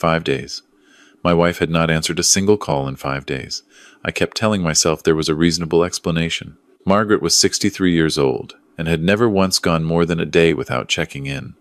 5 days. My wife had not answered a single call in 5 days. I kept telling myself there was a reasonable explanation. Margaret was 63 years old and had never once gone more than a day without checking in.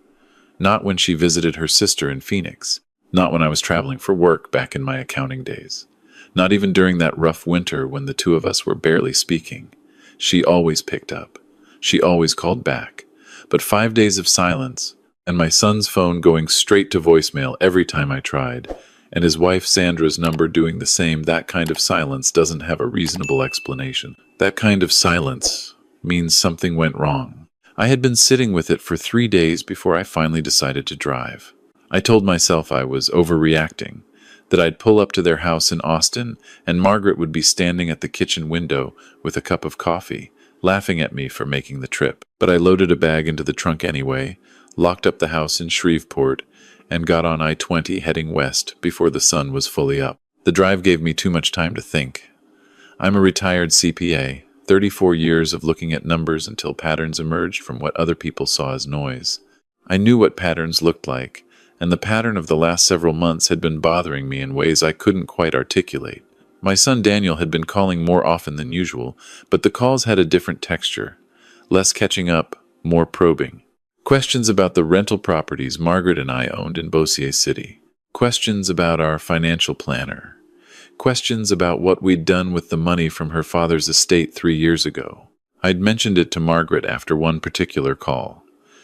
Not when she visited her sister in Phoenix. Not when I was traveling for work back in my accounting days. Not even during that rough winter when the two of us were barely speaking. She always picked up. She always called back. But 5 days of silence, and my son's phone going straight to voicemail every time I tried, and his wife Sandra's number doing the same, that kind of silence doesn't have a reasonable explanation. That kind of silence means something went wrong. I had been sitting with it for 3 days before I finally decided to drive. I told myself I was overreacting, that I'd pull up to their house in Austin and Margaret would be standing at the kitchen window with a cup of coffee, laughing at me for making the trip. But I loaded a bag into the trunk anyway, locked up the house in Shreveport, and got on I-20 heading west before the sun was fully up. The drive gave me too much time to think. I'm a retired CPA, 34 years of looking at numbers until patterns emerged from what other people saw as noise. I knew what patterns looked like, and the pattern of the last several months had been bothering me in ways I couldn't quite articulate. My son Daniel had been calling more often than usual, but the calls had a different texture. Less catching up, more probing. Questions about the rental properties Margaret and I owned in Bossier City. Questions about our financial planner. Questions about what we'd done with the money from her father's estate 3 years ago. I'd mentioned it to Margaret after one particular call.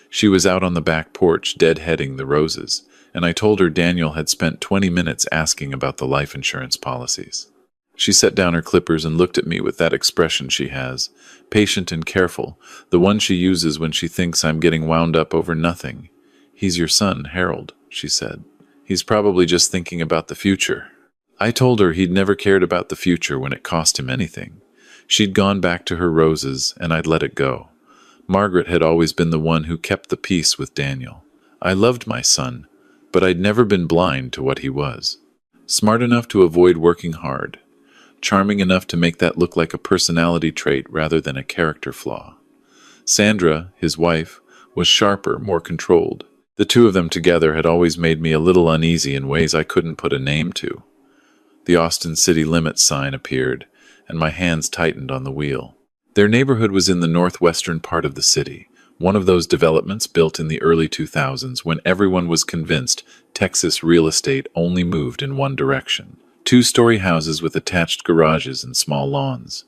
She was out on the back porch deadheading the roses, and I told her Daniel had spent 20 minutes asking about the life insurance policies. She set down her clippers and looked at me with that expression she has, patient and careful, the one she uses when she thinks I'm getting wound up over nothing. "He's your son, Harold," she said. "He's probably just thinking about the future." I told her he'd never cared about the future when it cost him anything. She'd gone back to her roses, and I'd let it go. Margaret had always been the one who kept the peace with Daniel. I loved my son, but I'd never been blind to what he was. Smart enough to avoid working hard. Charming enough to make that look like a personality trait rather than a character flaw. Sandra, his wife, was sharper, more controlled. The two of them together had always made me a little uneasy in ways I couldn't put a name to. The Austin city limits sign appeared, and my hands tightened on the wheel. Their neighborhood was in the northwestern part of the city, one of those developments built in the early 2000s when everyone was convinced Texas real estate only moved in one direction. 2-story houses with attached garages and small lawns.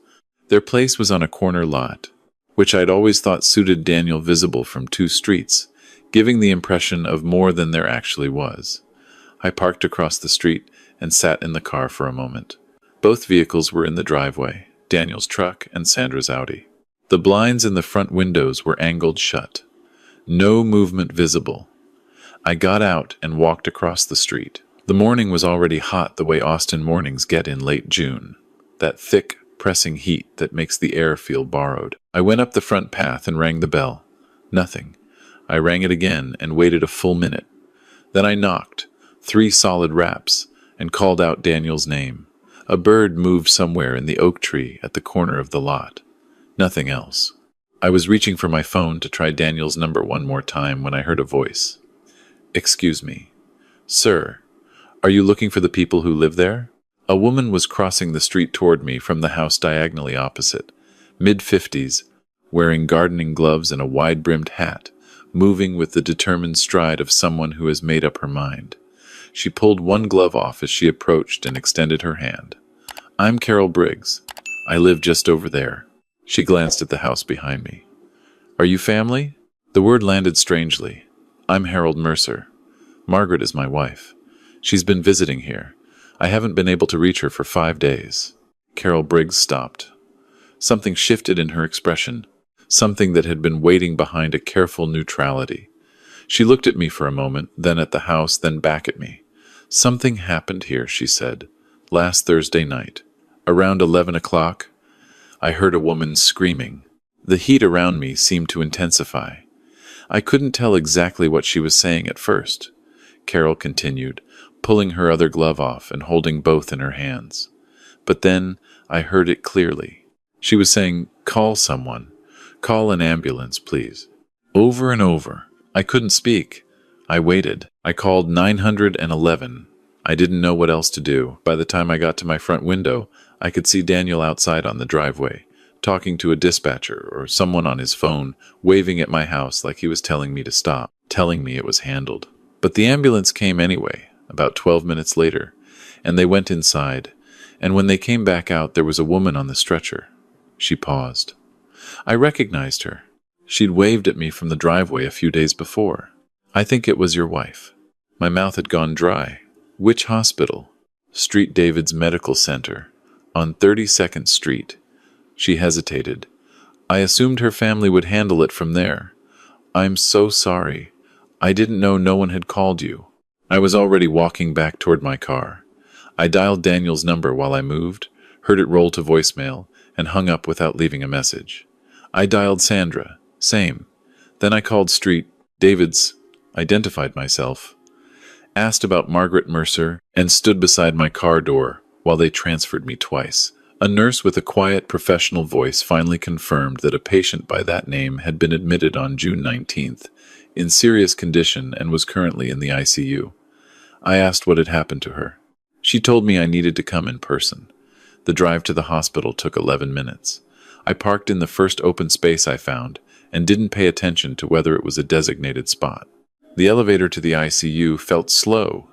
Their place was on a corner lot, which I'd always thought suited Daniel, visible from 2 streets, giving the impression of more than there actually was. I parked across the street and sat in the car for a moment. Both vehicles were in the driveway, Daniel's truck and Sandra's Audi. The blinds in the front windows were angled shut. No movement visible. I got out and walked across the street. The morning was already hot the way Austin mornings get in late June. That thick, pressing heat that makes the air feel borrowed. I went up the front path and rang the bell. Nothing. I rang it again and waited a full minute. Then I knocked, 3 solid raps, and called out Daniel's name. A bird moved somewhere in the oak tree at the corner of the lot. Nothing else. I was reaching for my phone to try Daniel's number one more time when I heard a voice. "Excuse me. Sir, are you looking for the people who live there?" A woman was crossing the street toward me from the house diagonally opposite, mid-50s, wearing gardening gloves and a wide-brimmed hat, moving with the determined stride of someone who has made up her mind. She pulled one glove off as she approached and extended her hand. "I'm Carol Briggs. I live just over there." She glanced at the house behind me. "Are you family?" The word landed strangely. "I'm Harold Mercer. Margaret is my wife. She's been visiting here. I haven't been able to reach her for 5 days." Carol Briggs stopped. Something shifted in her expression, something that had been waiting behind a careful neutrality. She looked at me for a moment, then at the house, then back at me. "Something happened here," she said. "Last Thursday night. Around 11 o'clock, I heard a woman screaming. The heat around me seemed to intensify. I couldn't tell exactly what she was saying at first." Carol continued, pulling her other glove off and holding both in her hands. "But then I heard it clearly. She was saying, 'Call someone. Call an ambulance, please.' Over and over. I couldn't speak. I waited. I called 911, I didn't know what else to do. By the time I got to my front window, I could see Daniel outside on the driveway, talking to a dispatcher or someone on his phone, waving at my house like he was telling me to stop, telling me it was handled. But the ambulance came anyway, about 12 minutes later, and they went inside, and when they came back out, there was a woman on the stretcher. She paused. I recognized her. She'd waved at me from the driveway a few days before. "I think it was your wife." My mouth had gone dry. "Which hospital?" "Street David's Medical Center, on 32nd Street. She hesitated. "I assumed her family would handle it from there." "I'm so sorry. I didn't know no one had called you." I was already walking back toward my car. I dialed Daniel's number while I moved, heard it roll to voicemail, and hung up without leaving a message. I dialed Sandra. Same. Then I called Street David's, identified myself, asked about Margaret Mercer, and stood beside my car door while they transferred me twice. A nurse with a quiet, professional voice finally confirmed that a patient by that name had been admitted on June 19th, in serious condition and was currently in the ICU. I asked what had happened to her. She told me I needed to come in person. The drive to the hospital took 11 minutes. I parked in the first open space I found and didn't pay attention to whether it was a designated spot. The elevator to the ICU felt slow,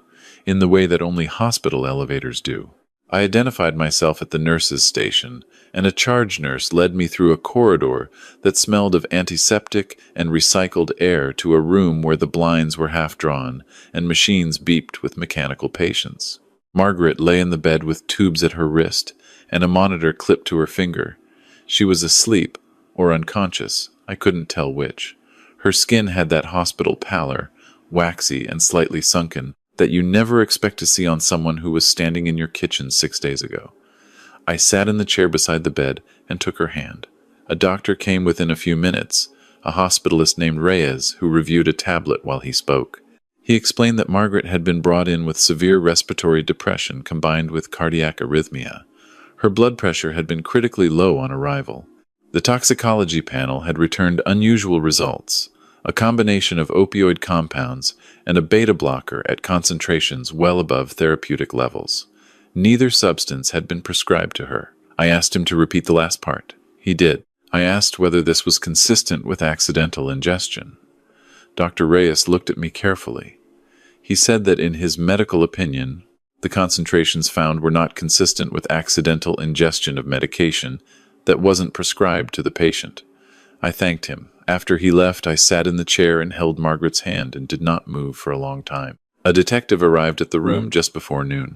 in the way that only hospital elevators do. I identified myself at the nurse's station, and a charge nurse led me through a corridor that smelled of antiseptic and recycled air to a room where the blinds were half drawn and machines beeped with mechanical patients. Margaret lay in the bed with tubes at her wrist and a monitor clipped to her finger. She was asleep or unconscious, I couldn't tell which. Her skin had that hospital pallor, waxy and slightly sunken, that you never expect to see on someone who was standing in your kitchen 6 days ago. I sat in the chair beside the bed and took her hand. A doctor came within a few minutes, a hospitalist named Reyes, who reviewed a tablet while he spoke. He explained that Margaret had been brought in with severe respiratory depression combined with cardiac arrhythmia. Her blood pressure had been critically low on arrival. The toxicology panel had returned unusual results, a combination of opioid compounds and a beta blocker at concentrations well above therapeutic levels. Neither substance had been prescribed to her. I asked him to repeat the last part. He did. I asked whether this was consistent with accidental ingestion. Dr. Reyes looked at me carefully. He said that in his medical opinion, the concentrations found were not consistent with accidental ingestion of medication that wasn't prescribed to the patient. I thanked him. After he left, I sat in the chair and held Margaret's hand and did not move for a long time. A detective arrived at the room just before noon.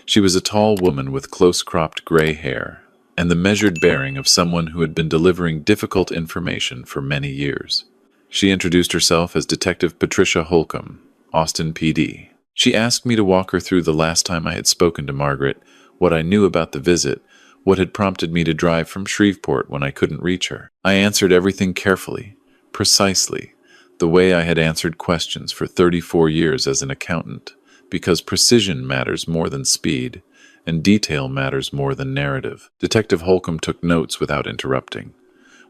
She was a tall woman with close-cropped gray hair and the measured bearing of someone who had been delivering difficult information for many years. She introduced herself as Detective Patricia Holcomb, Austin PD. She asked me to walk her through the last time I had spoken to Margaret, what I knew about the visit, what had prompted me to drive from Shreveport when I couldn't reach her. I answered everything carefully, precisely, the way I had answered questions for 34 years as an accountant, because precision matters more than speed, and detail matters more than narrative. Detective Holcomb took notes without interrupting.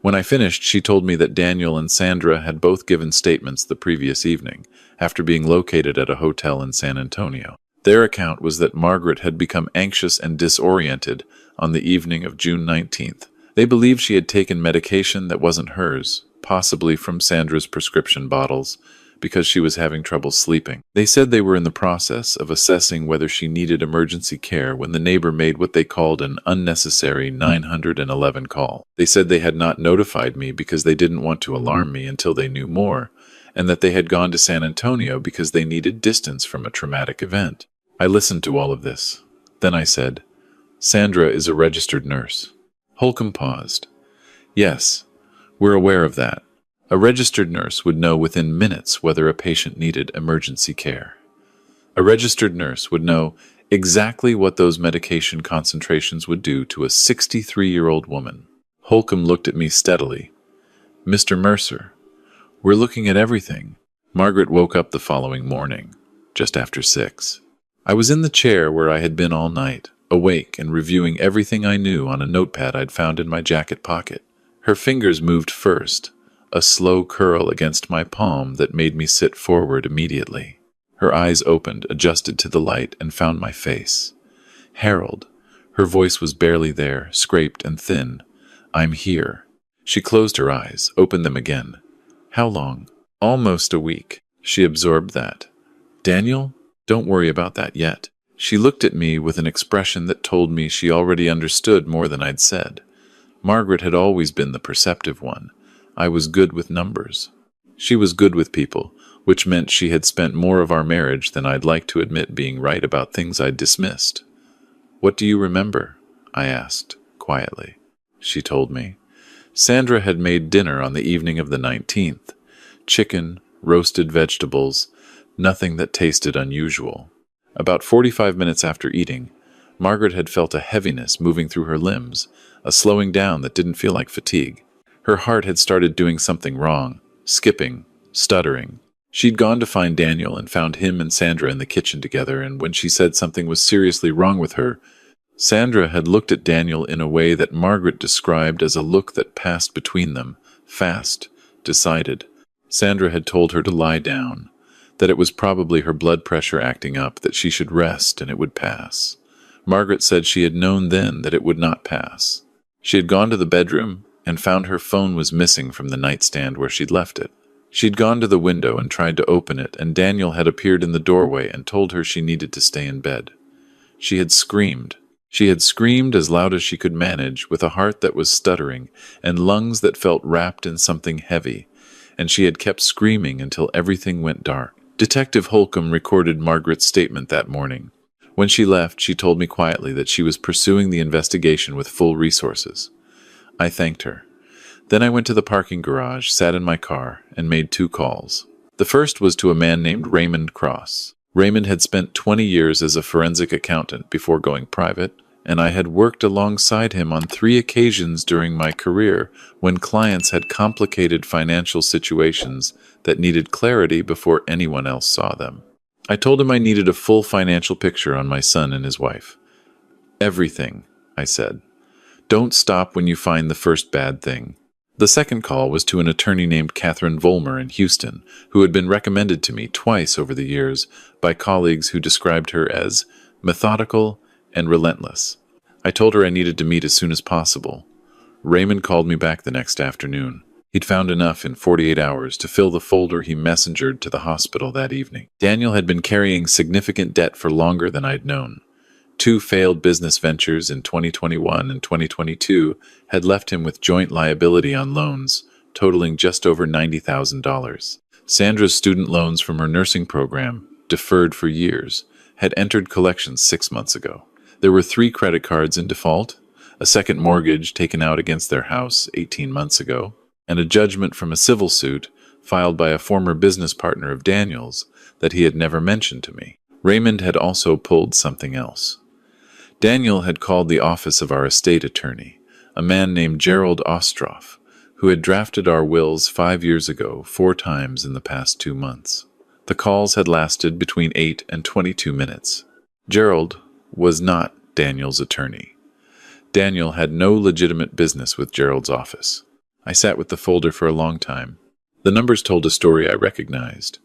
When I finished, she told me that Daniel and Sandra had both given statements the previous evening, after being located at a hotel in San Antonio. Their account was that Margaret had become anxious and disoriented on the evening of June 19th. They believed she had taken medication that wasn't hers, possibly from Sandra's prescription bottles, because she was having trouble sleeping. They said they were in the process of assessing whether she needed emergency care when the neighbor made what they called an unnecessary 911 call. They said they had not notified me because they didn't want to alarm me until they knew more, and that they had gone to San Antonio because they needed distance from a traumatic event. I listened to all of this. Then I said, "Sandra is a registered nurse." Holcomb paused. "Yes, we're aware of that. A registered nurse would know within minutes whether a patient needed emergency care. A registered nurse would know exactly what those medication concentrations would do to a 63-year-old woman." Holcomb looked at me steadily. "Mr. Mercer, we're looking at everything." Margaret woke up the following morning, just after 6. I was in the chair where I had been all night, awake and reviewing everything I knew on a notepad I'd found in my jacket pocket. Her fingers moved first, a slow curl against my palm that made me sit forward immediately. Her eyes opened, adjusted to the light, and found my face. Harold. Her voice was barely there, scraped and thin. I'm here. She closed her eyes, opened them again. How long? Almost a week. She absorbed that. Daniel? Don't worry about that yet. She looked at me with an expression that told me she already understood more than I'd said. Margaret had always been the perceptive one. I was good with numbers. She was good with people, which meant she had spent more of our marriage than I'd like to admit being right about things I'd dismissed. What do you remember? I asked, quietly. She told me. Sandra had made dinner on the evening of the 19th. Chicken, roasted vegetables, nothing that tasted unusual. About 45 minutes after eating, Margaret had felt a heaviness moving through her limbs, a slowing down that didn't feel like fatigue. Her heart had started doing something wrong, skipping, stuttering. She'd gone to find Daniel and found him and Sandra in the kitchen together, and when she said something was seriously wrong with her, Sandra had looked at Daniel in a way that Margaret described as a look that passed between them, fast, decided. Sandra had told her to lie down, that it was probably her blood pressure acting up, that she should rest and it would pass. Margaret said she had known then that it would not pass. She had gone to the bedroom and found her phone was missing from the nightstand where she'd left it. She'd gone to the window and tried to open it, and Daniel had appeared in the doorway and told her she needed to stay in bed. She had screamed. She had screamed as loud as she could manage, with a heart that was stuttering and lungs that felt wrapped in something heavy, and she had kept screaming until everything went dark. Detective Holcomb recorded Margaret's statement that morning. When she left, she told me quietly that she was pursuing the investigation with full resources. I thanked her. Then I went to the parking garage, sat in my car, and made 2 calls. The first was to a man named Raymond Cross. Raymond had spent 20 years as a forensic accountant before going private, and I had worked alongside him on 3 occasions during my career when clients had complicated financial situations that needed clarity before anyone else saw them. I told him I needed a full financial picture on my son and his wife. Everything, I said. Don't stop when you find the first bad thing. The second call was to an attorney named Catherine Vollmer in Houston, who had been recommended to me twice over the years by colleagues who described her as methodical and relentless. I told her I needed to meet as soon as possible. Raymond called me back the next afternoon. He'd found enough in 48 hours to fill the folder he messengered to the hospital that evening. Daniel had been carrying significant debt for longer than I'd known. 2 failed business ventures in 2021 and 2022 had left him with joint liability on loans, totaling just over $90,000. Sandra's student loans from her nursing program, deferred for years, had entered collections 6 months ago. There were 3 credit cards in default, a second mortgage taken out against their house 18 months ago, and a judgment from a civil suit filed by a former business partner of Daniel's that he had never mentioned to me. Raymond had also pulled something else. Daniel had called the office of our estate attorney, a man named Gerald Ostroff, who had drafted our wills 5 years ago 4 times in the past 2 months. The calls had lasted between 8 and 22 minutes. Gerald was not Daniel's attorney. Daniel had no legitimate business with Gerald's office. I sat with the folder for a long time. The numbers told a story I recognized.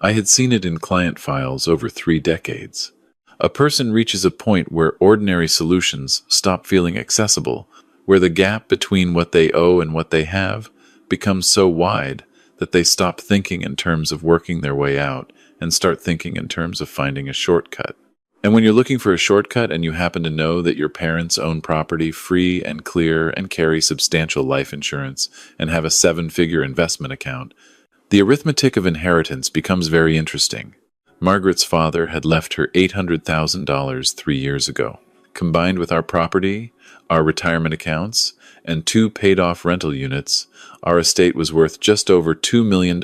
I had seen it in client files over 3 decades. A person reaches a point where ordinary solutions stop feeling accessible, where the gap between what they owe and what they have becomes so wide that they stop thinking in terms of working their way out and start thinking in terms of finding a shortcut. And when you're looking for a shortcut and you happen to know that your parents own property free and clear and carry substantial life insurance and have a 7-figure investment account, the arithmetic of inheritance becomes very interesting. Margaret's father had left her $800,000 3 years ago. Combined with our property, our retirement accounts, and 2 paid-off rental units, our estate was worth just over $2 million.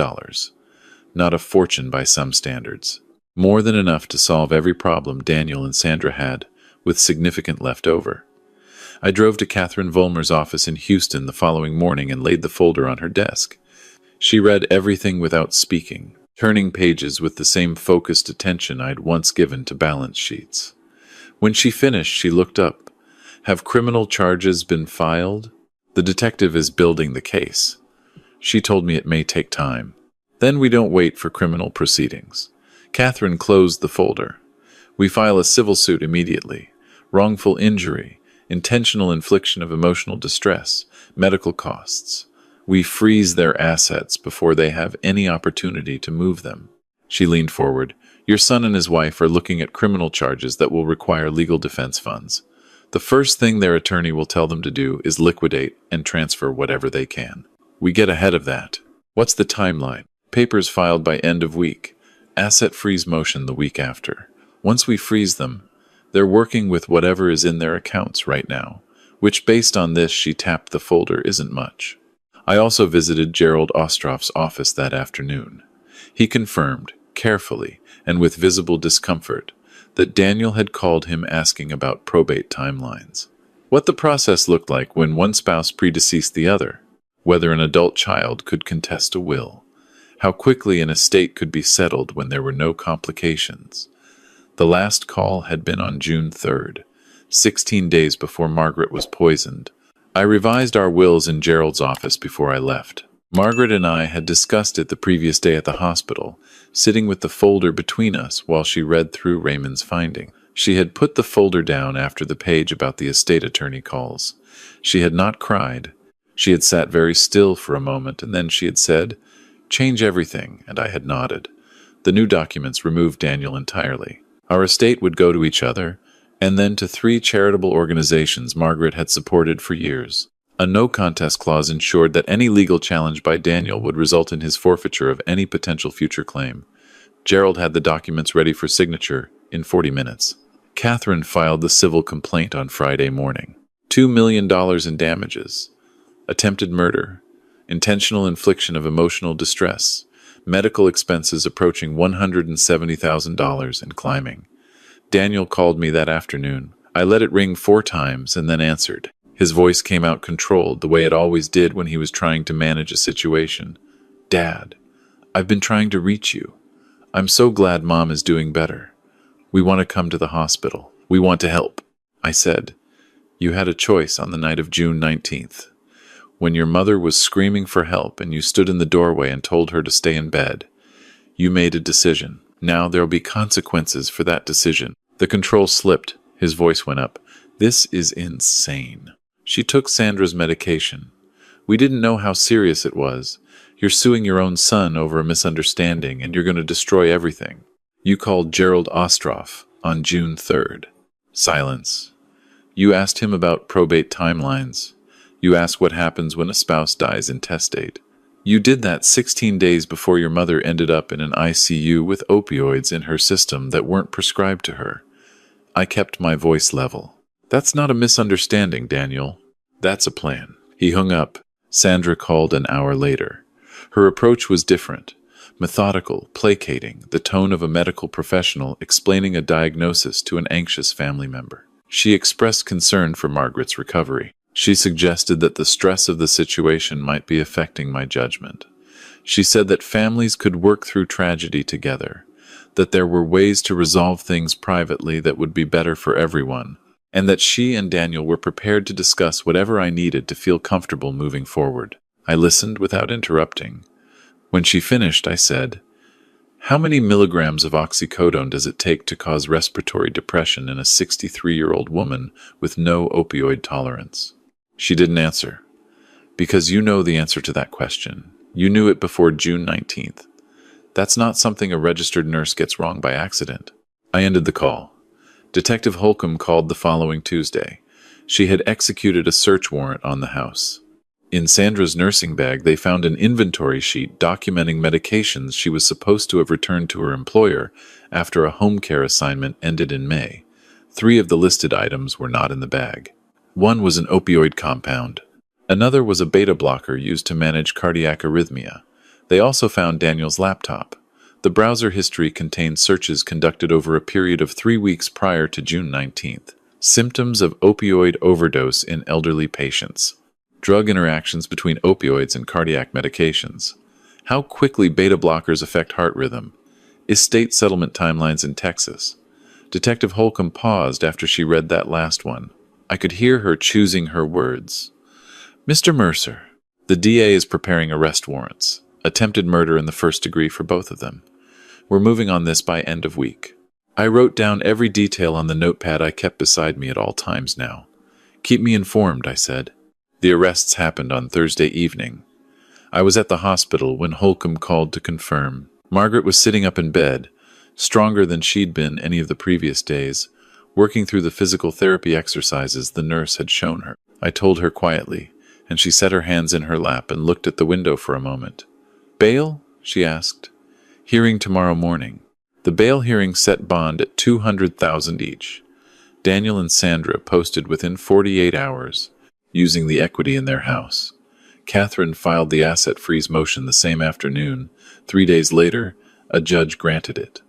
Not a fortune by some standards. More than enough to solve every problem Daniel and Sandra had, with significant left over. I drove to Catherine Vollmer's office in Houston the following morning and laid the folder on her desk. She read everything without speaking, turning pages with the same focused attention I'd once given to balance sheets. When she finished, she looked up. Have criminal charges been filed? The detective is building the case. She told me it may take time. Then we don't wait for criminal proceedings. Catherine closed the folder. We file a civil suit immediately. Wrongful injury, intentional infliction of emotional distress, medical costs. We freeze their assets before they have any opportunity to move them. She leaned forward. Your son and his wife are looking at criminal charges that will require legal defense funds. The first thing their attorney will tell them to do is liquidate and transfer whatever they can. We get ahead of that. What's the timeline? Papers filed by end of week. Asset freeze motion the week after. Once we freeze them, they're working with whatever is in their accounts right now, which based on this she tapped the folder isn't much. I also visited Gerald Ostroff's office that afternoon. He confirmed, carefully and with visible discomfort, that Daniel had called him asking about probate timelines. What the process looked like when one spouse predeceased the other, whether an adult child could contest a will, how quickly an estate could be settled when there were no complications. The last call had been on June 3rd, 16 days before Margaret was poisoned. I revised our wills in Gerald's office before I left. Margaret and I had discussed it the previous day at the hospital, sitting with the folder between us while she read through Raymond's finding. She had put the folder down after the page about the estate attorney calls. She had not cried. She had sat very still for a moment, and then she had said, "Change everything," and I had nodded. The new documents removed Daniel entirely. Our estate would go to each other, and then to 3 charitable organizations Margaret had supported for years. A no-contest clause ensured that any legal challenge by Daniel would result in his forfeiture of any potential future claim. Gerald had the documents ready for signature in 40 minutes. Catherine filed the civil complaint on Friday morning. $2 million in damages, attempted murder, intentional infliction of emotional distress, medical expenses approaching $170,000 and climbing. Daniel called me that afternoon. I let it ring 4 times and then answered. His voice came out controlled, the way it always did when he was trying to manage a situation. "Dad, I've been trying to reach you. I'm so glad Mom is doing better. We want to come to the hospital. We want to help." I said, "You had a choice on the night of June 19th. When your mother was screaming for help and you stood in the doorway and told her to stay in bed. You made a decision. Now there'll be consequences for that decision." The control slipped. His voice went up. "This is insane. She took Sandra's medication. We didn't know how serious it was. You're suing your own son over a misunderstanding, and you're going to destroy everything. You called Gerald Ostroff on June 3rd. Silence. You asked him about probate timelines. You asked what happens when a spouse dies intestate. You did that 16 days before your mother ended up in an ICU with opioids in her system that weren't prescribed to her. I kept my voice level. That's not a misunderstanding, Daniel. That's a plan." He hung up. Sandra called an hour later. Her approach was different. Methodical, placating, the tone of a medical professional explaining a diagnosis to an anxious family member. She expressed concern for Margaret's recovery. She suggested that the stress of the situation might be affecting my judgment. She said that families could work through tragedy together, that there were ways to resolve things privately that would be better for everyone, and that she and Daniel were prepared to discuss whatever I needed to feel comfortable moving forward. I listened without interrupting. When she finished, I said, "How many milligrams of oxycodone does it take to cause respiratory depression in a 63-year-old woman with no opioid tolerance?" She didn't answer. "Because you know the answer to that question. You knew it before June 19th. That's not something a registered nurse gets wrong by accident." I ended the call. Detective Holcomb called the following Tuesday. She had executed a search warrant on the house. In Sandra's nursing bag, they found an inventory sheet documenting medications she was supposed to have returned to her employer after a home care assignment ended in May. 3 of the listed items were not in the bag. One was an opioid compound. Another was a beta blocker used to manage cardiac arrhythmia. They also found Daniel's laptop. The browser history contained searches conducted over a period of 3 weeks prior to June 19th. Symptoms of opioid overdose in elderly patients. Drug interactions between opioids and cardiac medications. How quickly beta blockers affect heart rhythm. Estate settlement timelines in Texas. Detective Holcomb paused after she read that last one. I could hear her choosing her words. "Mr. Mercer, the DA is preparing arrest warrants. Attempted murder in the first degree for both of them. We're moving on this by end of week. I wrote down every detail on the notepad I kept beside me at all times now. Keep me informed, I said. The arrests happened on Thursday evening. I was at the hospital when Holcomb called to confirm. Margaret was sitting up in bed, stronger than she'd been any of the previous days, working through the physical therapy exercises the nurse had shown her. I told her quietly, and she set her hands in her lap and looked at the window for a moment. "Bail?" she asked. "Hearing tomorrow morning." The bail hearing set bond at $200,000 each. Daniel and Sandra posted within 48 hours, using the equity in their house. Catherine filed the asset freeze motion the same afternoon. 3 days later, a judge granted it.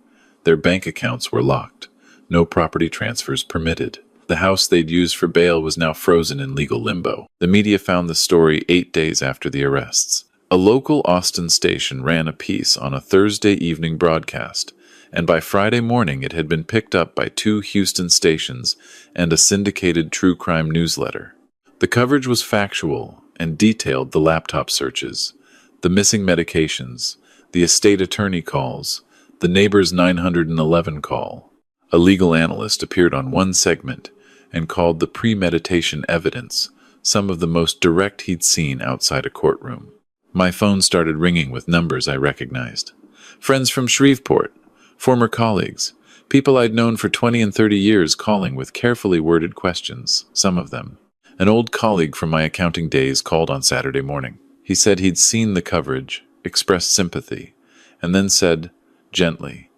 Their bank accounts were locked. No property transfers permitted. The house they'd used for bail was now frozen in legal limbo. The media found the story 8 days after the arrests. A local Austin station ran a piece on a Thursday evening broadcast, and by Friday morning it had been picked up by 2 Houston stations and a syndicated true crime newsletter. The coverage was factual and detailed the laptop searches, the missing medications, the estate attorney calls, the neighbor's 911 call. A legal analyst appeared on one segment and called the premeditation evidence some of the most direct he'd seen outside a courtroom. My phone started ringing with numbers I recognized. Friends from Shreveport, former colleagues, people I'd known for 20 and 30 years calling with carefully worded questions, some of them. An old colleague from my accounting days called on Saturday morning. He said he'd seen the coverage, expressed sympathy, and then said, gently,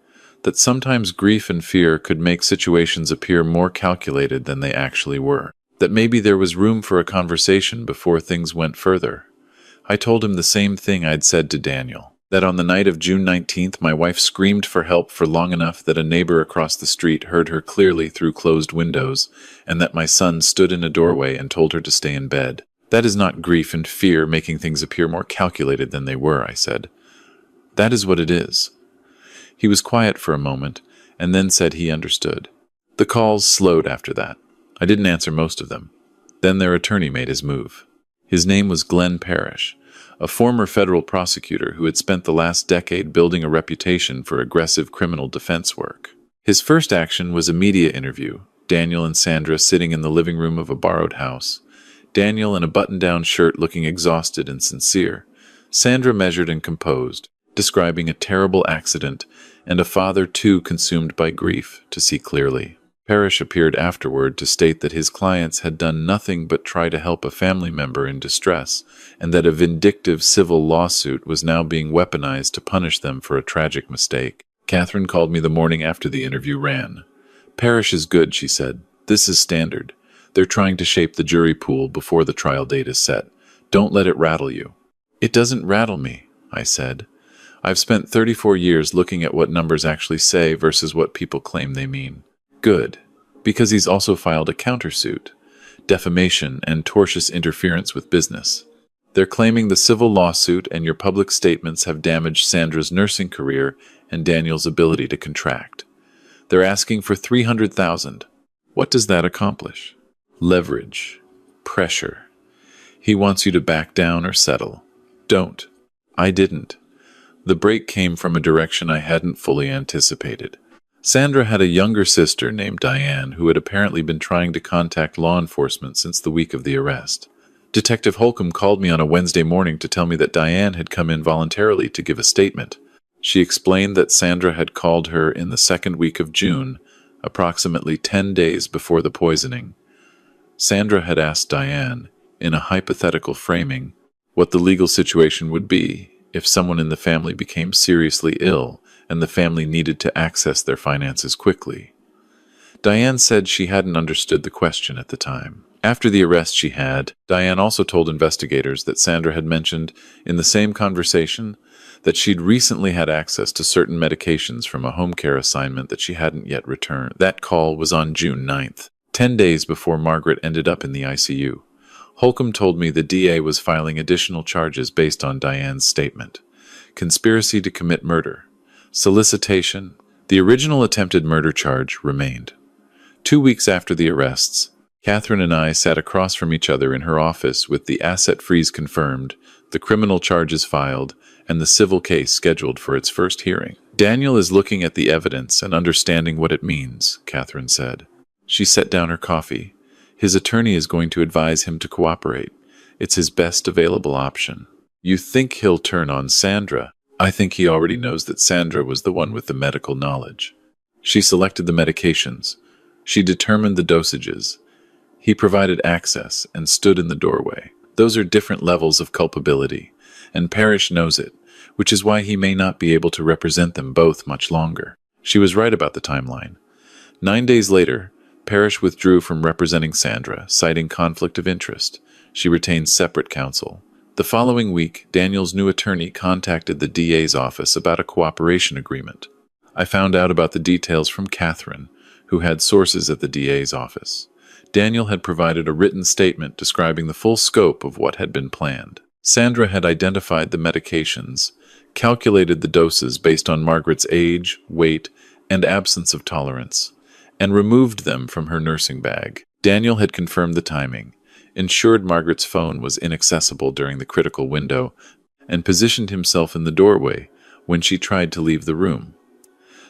that sometimes grief and fear could make situations appear more calculated than they actually were. That maybe there was room for a conversation before things went further. I told him the same thing I'd said to Daniel. That on the night of June 19th, my wife screamed for help for long enough that a neighbor across the street heard her clearly through closed windows, and that my son stood in a doorway and told her to stay in bed. That is not grief and fear making things appear more calculated than they were, I said. That is what it is. He was quiet for a moment, and then said he understood. The calls slowed after that. I didn't answer most of them. Then their attorney made his move. His name was Glenn Parrish, a former federal prosecutor who had spent the last decade building a reputation for aggressive criminal defense work. His first action was a media interview, Daniel and Sandra sitting in the living room of a borrowed house. Daniel in a button-down shirt looking exhausted and sincere. Sandra measured and composed, describing a terrible accident and a father too consumed by grief to see clearly. Parrish appeared afterward to state that his clients had done nothing but try to help a family member in distress, and that a vindictive civil lawsuit was now being weaponized to punish them for a tragic mistake. Catherine called me the morning after the interview ran. Parrish is good, she said. This is standard. They're trying to shape the jury pool before the trial date is set. Don't let it rattle you. It doesn't rattle me, I said. I've spent 34 years looking at what numbers actually say versus what people claim they mean. Good, because he's also filed a countersuit, defamation and tortious interference with business. They're claiming the civil lawsuit and your public statements have damaged Sandra's nursing career and Daniel's ability to contract. They're asking for $300,000. What does that accomplish? Leverage. Pressure. He wants you to back down or settle. Don't. I didn't. The break came from a direction I hadn't fully anticipated. Sandra had a younger sister named Diane who had apparently been trying to contact law enforcement since the week of the arrest. Detective Holcomb called me on a Wednesday morning to tell me that Diane had come in voluntarily to give a statement. She explained that Sandra had called her in the second week of June, approximately 10 days before the poisoning. Sandra had asked Diane, in a hypothetical framing, what the legal situation would be if someone in the family became seriously ill and the family needed to access their finances quickly. Diane said she hadn't understood the question at the time. After the arrest she had, Diane also told investigators that Sandra had mentioned in the same conversation that she'd recently had access to certain medications from a home care assignment that she hadn't yet returned. That call was on June 9th, 10 days before Margaret ended up in the ICU. Holcomb told me the DA was filing additional charges based on Diane's statement. Conspiracy to commit murder. Solicitation. The original attempted murder charge remained. 2 weeks after the arrests, Catherine and I sat across from each other in her office with the asset freeze confirmed, the criminal charges filed, and the civil case scheduled for its first hearing. Daniel is looking at the evidence and understanding what it means, Catherine said. She set down her coffee. His attorney is going to advise him to cooperate. It's his best available option. You think he'll turn on Sandra? I think he already knows that Sandra was the one with the medical knowledge. She selected the medications. She determined the dosages. He provided access and stood in the doorway. Those are different levels of culpability, and Parrish knows it, which is why he may not be able to represent them both much longer. She was right about the timeline. 9 days later, Parrish withdrew from representing Sandra, citing conflict of interest. She retained separate counsel. The following week, Daniel's new attorney contacted the DA's office about a cooperation agreement. I found out about the details from Catherine, who had sources at the DA's office. Daniel had provided a written statement describing the full scope of what had been planned. Sandra had identified the medications, calculated the doses based on Margaret's age, weight, and absence of tolerance, and removed them from her nursing bag. Daniel had confirmed the timing, ensured Margaret's phone was inaccessible during the critical window, and positioned himself in the doorway when she tried to leave the room.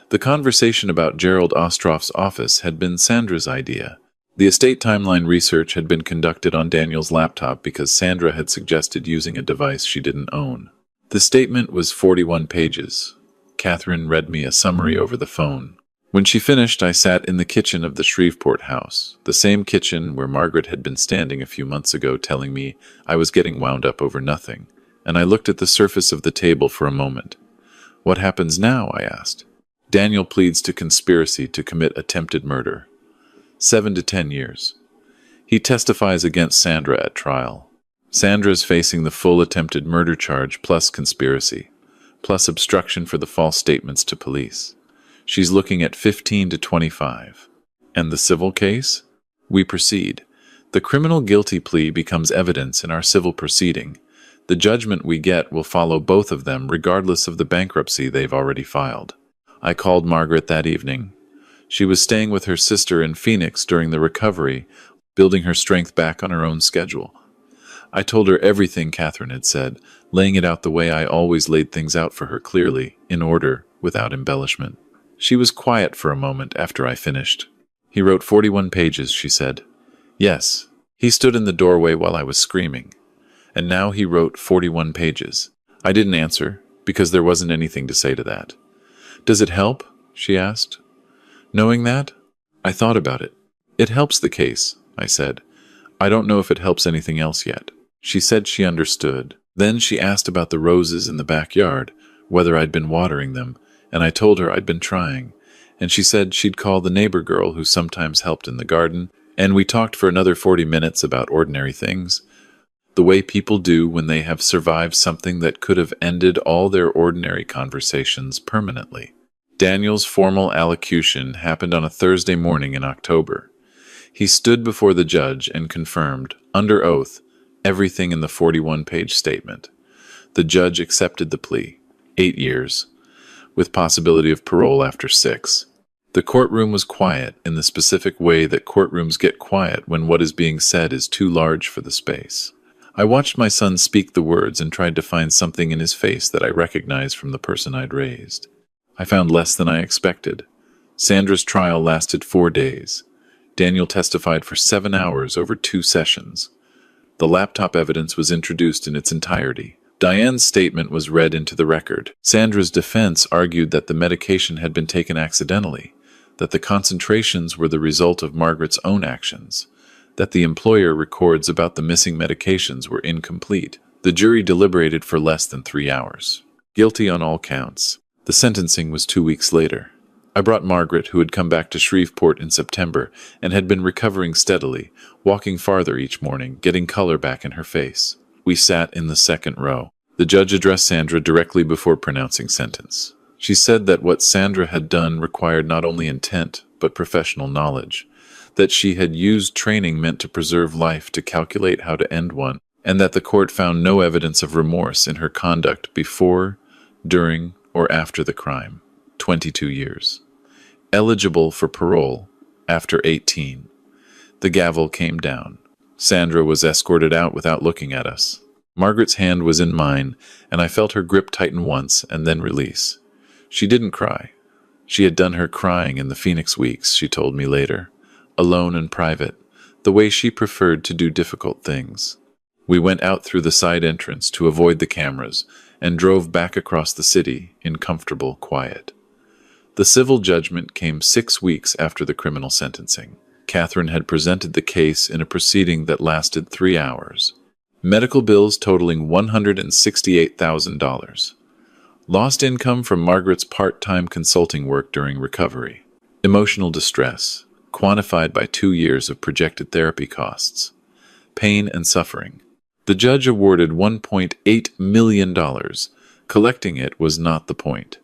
The conversation about Gerald Ostroff's office had been Sandra's idea. The estate timeline research had been conducted on Daniel's laptop because Sandra had suggested using a device she didn't own. The statement was 41 pages. Catherine read me a summary over the phone. When she finished, I sat in the kitchen of the Shreveport house, the same kitchen where Margaret had been standing a few months ago telling me I was getting wound up over nothing, and I looked at the surface of the table for a moment. What happens now? I asked. Daniel pleads to conspiracy to commit attempted murder. 7 to 10 years. He testifies against Sandra at trial. Sandra is facing the full attempted murder charge plus conspiracy, plus obstruction for the false statements to police. She's looking at 15 to 25. And the civil case? We proceed. The criminal guilty plea becomes evidence in our civil proceeding. The judgment we get will follow both of them regardless of the bankruptcy they've already filed. I called Margaret that evening. She was staying with her sister in Phoenix during the recovery, building her strength back on her own schedule. I told her everything Catherine had said, laying it out the way I always laid things out for her clearly, in order, without embellishment. She was quiet for a moment after I finished. He wrote 41 pages, she said. Yes. He stood in the doorway while I was screaming. And now he wrote 41 pages. I didn't answer, because there wasn't anything to say to that. Does it help? She asked. Knowing that, I thought about it. It helps the case, I said. I don't know if it helps anything else yet. She said she understood. Then she asked about the roses in the backyard, whether I'd been watering them, and I told her I'd been trying. And she said she'd call the neighbor girl who sometimes helped in the garden, and we talked for another 40 minutes about ordinary things, the way people do when they have survived something that could have ended all their ordinary conversations permanently. Daniel's formal allocution happened on a Thursday morning in October. He stood before the judge and confirmed, under oath, everything in the 41-page statement. The judge accepted the plea, 8 years, with possibility of parole after 6. The courtroom was quiet in the specific way that courtrooms get quiet when what is being said is too large for the space. I watched my son speak the words and tried to find something in his face that I recognized from the person I'd raised. I found less than I expected. Sandra's trial lasted 4 days. Daniel testified for 7 hours over 2 sessions. The laptop evidence was introduced in its entirety. Diane's statement was read into the record. Sandra's defense argued that the medication had been taken accidentally, that the concentrations were the result of Margaret's own actions, that the employer records about the missing medications were incomplete. The jury deliberated for less than 3 hours. Guilty on all counts. The sentencing was 2 weeks later. I brought Margaret, who had come back to Shreveport in September and had been recovering steadily, walking farther each morning, getting color back in her face. We sat in the second row. The judge addressed Sandra directly before pronouncing sentence. She said that what Sandra had done required not only intent, but professional knowledge, that she had used training meant to preserve life to calculate how to end one, and that the court found no evidence of remorse in her conduct before, during, or after the crime. 22 years. Eligible for parole after 18. The gavel came down. Sandra was escorted out without looking at us. Margaret's hand was in mine, and I felt her grip tighten once and then release. She didn't cry. She had done her crying in the Phoenix weeks, she told me later, alone and private, the way she preferred to do difficult things. We went out through the side entrance to avoid the cameras and drove back across the city in comfortable quiet. The civil judgment came 6 weeks after the criminal sentencing. Catherine had presented the case in a proceeding that lasted 3 hours. Medical bills totaling $168,000. Lost income from Margaret's part-time consulting work during recovery. Emotional distress, quantified by 2 years of projected therapy costs. Pain and suffering. The judge awarded $1.8 million. Collecting it was not the point.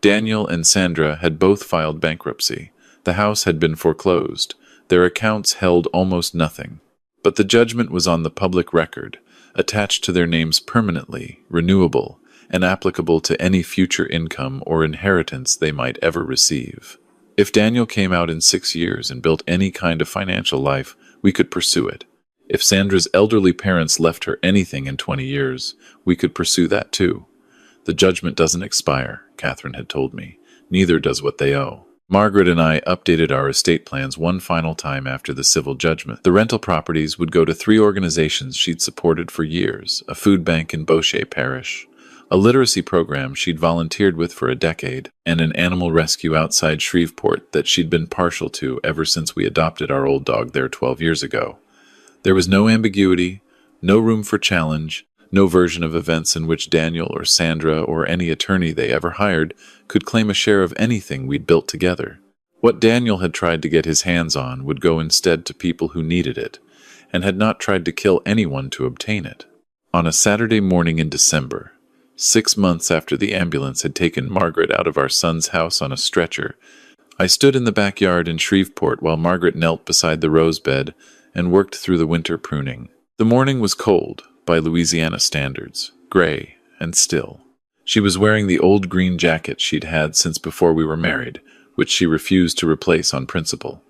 Daniel and Sandra had both filed bankruptcy. The house had been foreclosed. Their accounts held almost nothing. But the judgment was on the public record, attached to their names permanently, renewable, and applicable to any future income or inheritance they might ever receive. If Daniel came out in 6 years and built any kind of financial life, we could pursue it. If Sandra's elderly parents left her anything in 20 years, we could pursue that too. The judgment doesn't expire, Catherine had told me. Neither does what they owe. Margaret and I updated our estate plans one final time after the civil judgment. The rental properties would go to 3 organizations she'd supported for years, a food bank in Beauchet Parish, a literacy program she'd volunteered with for a decade, and an animal rescue outside Shreveport that she'd been partial to ever since we adopted our old dog there 12 years ago. There was no ambiguity, no room for challenge, no version of events in which Daniel or Sandra or any attorney they ever hired could claim a share of anything we'd built together. What Daniel had tried to get his hands on would go instead to people who needed it, and had not tried to kill anyone to obtain it. On a Saturday morning in December, 6 months after the ambulance had taken Margaret out of our son's house on a stretcher, I stood in the backyard in Shreveport while Margaret knelt beside the rose bed and worked through the winter pruning. The morning was cold, by Louisiana standards, gray and still. She was wearing the old green jacket she'd had since before we were married, which she refused to replace on principle.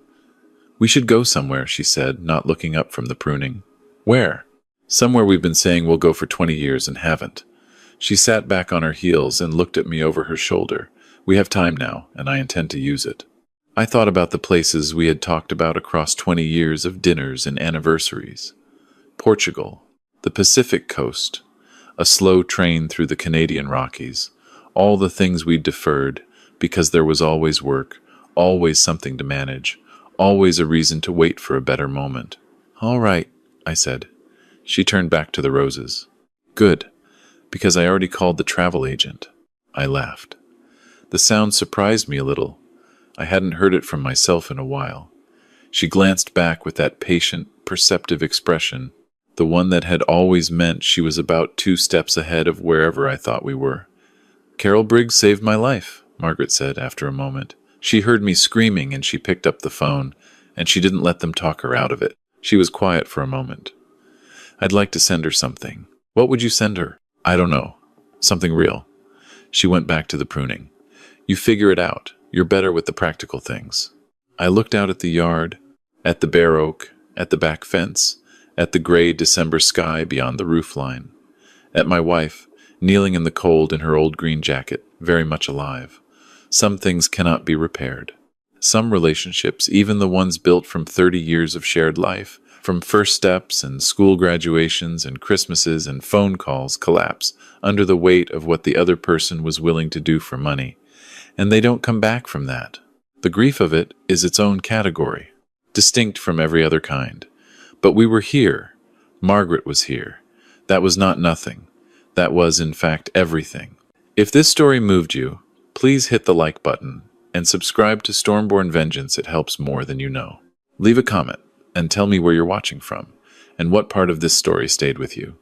"We should go somewhere," she said, not looking up from the pruning. "Where?" "Somewhere we've been saying we'll go for 20 years and haven't." She sat back on her heels and looked at me over her shoulder. "We have time now, and I intend to use it." I thought about the places we had talked about across 20 years of dinners and anniversaries. Portugal, the Pacific coast, a slow train through the Canadian Rockies, all the things we'd deferred because there was always work, always something to manage, always a reason to wait for a better moment. "All right," I said. She turned back to the roses. "Good, because I already called the travel agent." I laughed. The sound surprised me a little. I hadn't heard it from myself in a while. She glanced back with that patient, perceptive expression, the one that had always meant she was about 2 steps ahead of wherever I thought we were. "Carol Briggs saved my life," Margaret said after a moment. She heard me screaming and she picked up the phone, and she didn't let them talk her out of it. She was quiet for a moment. "I'd like to send her something." "What would you send her?" "I don't know. Something real." She went back to the pruning. "You figure it out. You're better with the practical things." I looked out at the yard, at the bare oak, at the back fence, at the gray December sky beyond the roofline, at my wife, kneeling in the cold in her old green jacket, very much alive. Some things cannot be repaired. Some relationships, even the ones built from 30 years of shared life, from first steps and school graduations and Christmases and phone calls, collapse under the weight of what the other person was willing to do for money. And they don't come back from that. The grief of it is its own category, distinct from every other kind. But we were here. Margaret was here. That was not nothing. That was, in fact, everything. If this story moved you, please hit the like button and subscribe to Stormborn Vengeance. It helps more than you know. Leave a comment and tell me where you're watching from and what part of this story stayed with you.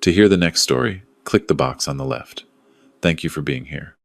To hear the next story, click the box on the left. Thank you for being here.